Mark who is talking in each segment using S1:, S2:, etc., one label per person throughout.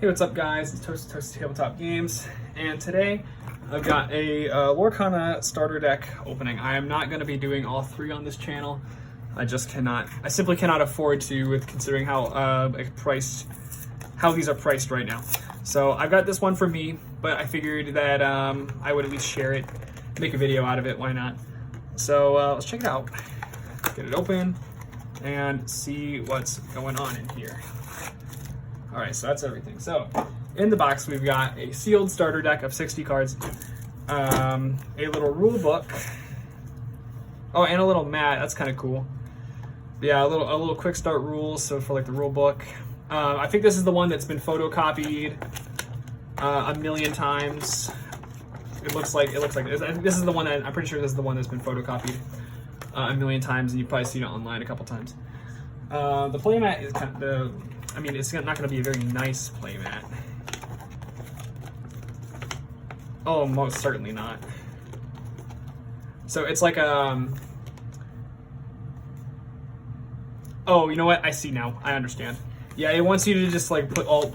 S1: Hey, what's up guys? It's Toasted Tabletop Games, and today I've got a Lorcana starter deck opening. I am not going to be doing all three on this channel. I simply cannot afford to, with considering how these are priced right now. So I've got this one for me, but I figured that I would at least share it, make a video out of it, why not? So let's check it out, get it open, and see what's going on in here. All right, so that's everything. So in the box, we've got a sealed starter deck of 60 cards, a little rule book, oh, and a little mat. That's kind of cool. Yeah, a little quick start rules. So for like the rule book, I think this is the one that's been photocopied a million times. It looks like this is the one that I'm pretty sure this is the one that's been photocopied a million times, and you've probably seen it online a couple times. The playmat is kind of it's not going to be a very nice playmat. Oh, most certainly not. So it's like oh, you know what? I see now. I understand. Yeah, it wants you to just like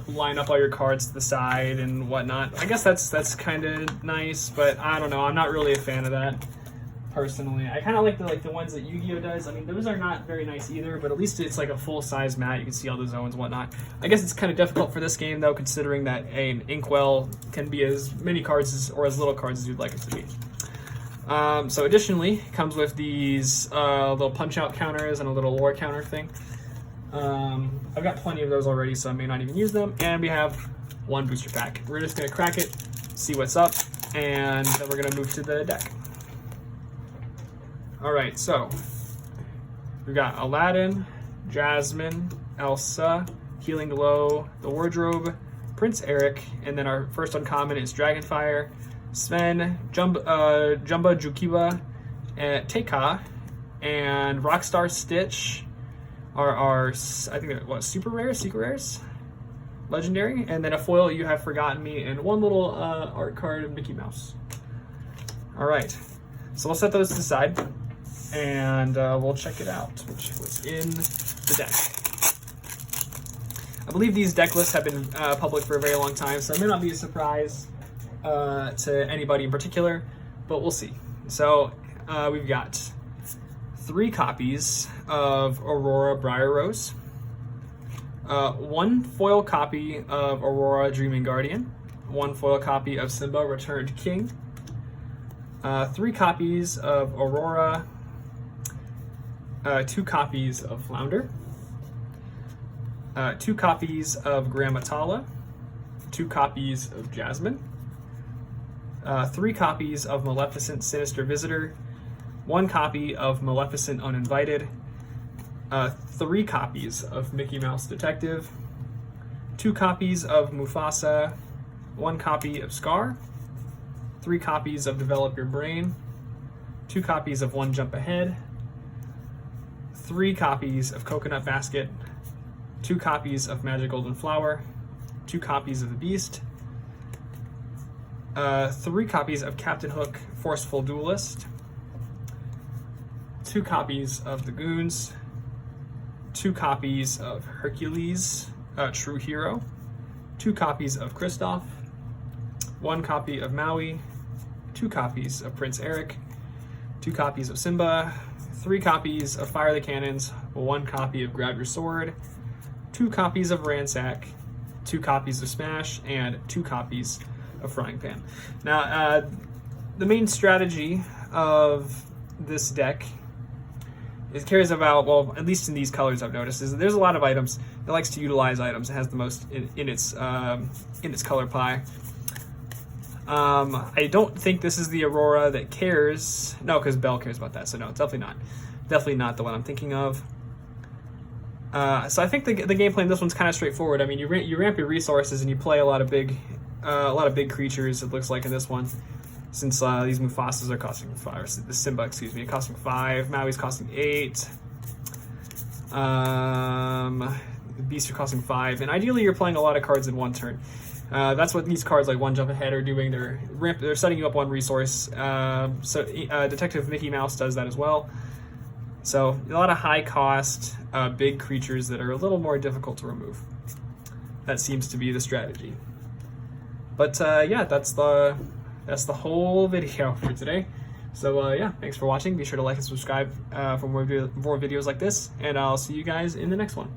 S1: line up all your cards to the side and whatnot. I guess that's kind of nice, but I don't know. I'm not really a fan of that. Personally, I kind of like the ones that Yu-Gi-Oh does. I mean, those are not very nice either, but at least it's like a full-size mat. You can see all the zones and whatnot. I guess it's kind of difficult for this game, though, considering that an inkwell can be as many cards or as little cards as you'd like it to be. So additionally, it comes with these little punch-out counters and a little lore counter thing. I've got plenty of those already, so I may not even use them. And we have one booster pack. We're just going to crack it, see what's up, and then we're going to move to the deck. Alright, so we've got Aladdin, Jasmine, Elsa, Healing Glow, the Wardrobe, Prince Eric, and then our first uncommon is Dragonfire, Sven, Jumba Jukiba, Teika, and Rockstar Stitch are I think what, super rares, secret rares, legendary, and then a foil You Have Forgotten Me, and one little art card of Mickey Mouse. Alright, so we'll set those to the side, and we'll check it out, what's in the deck. I believe these deck lists have been public for a very long time, so it may not be a surprise to anybody in particular, but we'll see. So we've got 3 copies of Aurora Briar Rose, 1 foil copy of Aurora Dreaming Guardian, 1 foil copy of Simba Returned King, 3 copies of Aurora, 2 copies of Flounder, 2 copies of Grammatala, 2 copies of Jasmine, 3 copies of Maleficent Sinister Visitor, 1 copy of Maleficent Uninvited, 3 copies of Mickey Mouse Detective, 2 copies of Mufasa, 1 copy of Scar, 3 copies of Develop Your Brain, 2 copies of One Jump Ahead, 3 copies of Coconut Basket, 2 copies of Magic Golden Flower, 2 copies of The Beast, 3 copies of Captain Hook Forceful Duelist, 2 copies of The Goons, 2 copies of Hercules True Hero, 2 copies of Kristoff, 1 copy of Maui, 2 copies of Prince Eric, 2 copies of Simba, 3 copies of Fire the Cannons, 1 copy of Grab Your Sword, 2 copies of Ransack, 2 copies of Smash, and 2 copies of Frying Pan. Now, the main strategy of this deck it cares about, well, at least in these colors I've noticed, is that there's a lot of items. It likes to utilize items. It has the most in its color pie. I don't think this is the Aurora that cares. No, because Belle cares about that. So no, it's definitely not the one I'm thinking of. So I think the gameplay in this one's kind of straightforward. I mean, you ramp your resources and you play a lot of big creatures. It looks like in this one. Since these Mufasas are costing 5, the Simba, excuse me, costing 5, Maui's costing 8, the Beasts are costing 5, and ideally you're playing a lot of cards in one turn. That's what these cards like One Jump Ahead are doing. They're setting you up one resource. Detective Mickey Mouse does that as well. So a lot of high cost, big creatures that are a little more difficult to remove. that seems to be the strategy. But yeah, that's the whole video for today. So yeah, thanks for watching. Be sure to like and subscribe for more videos like this, and I'll see you guys in the next one.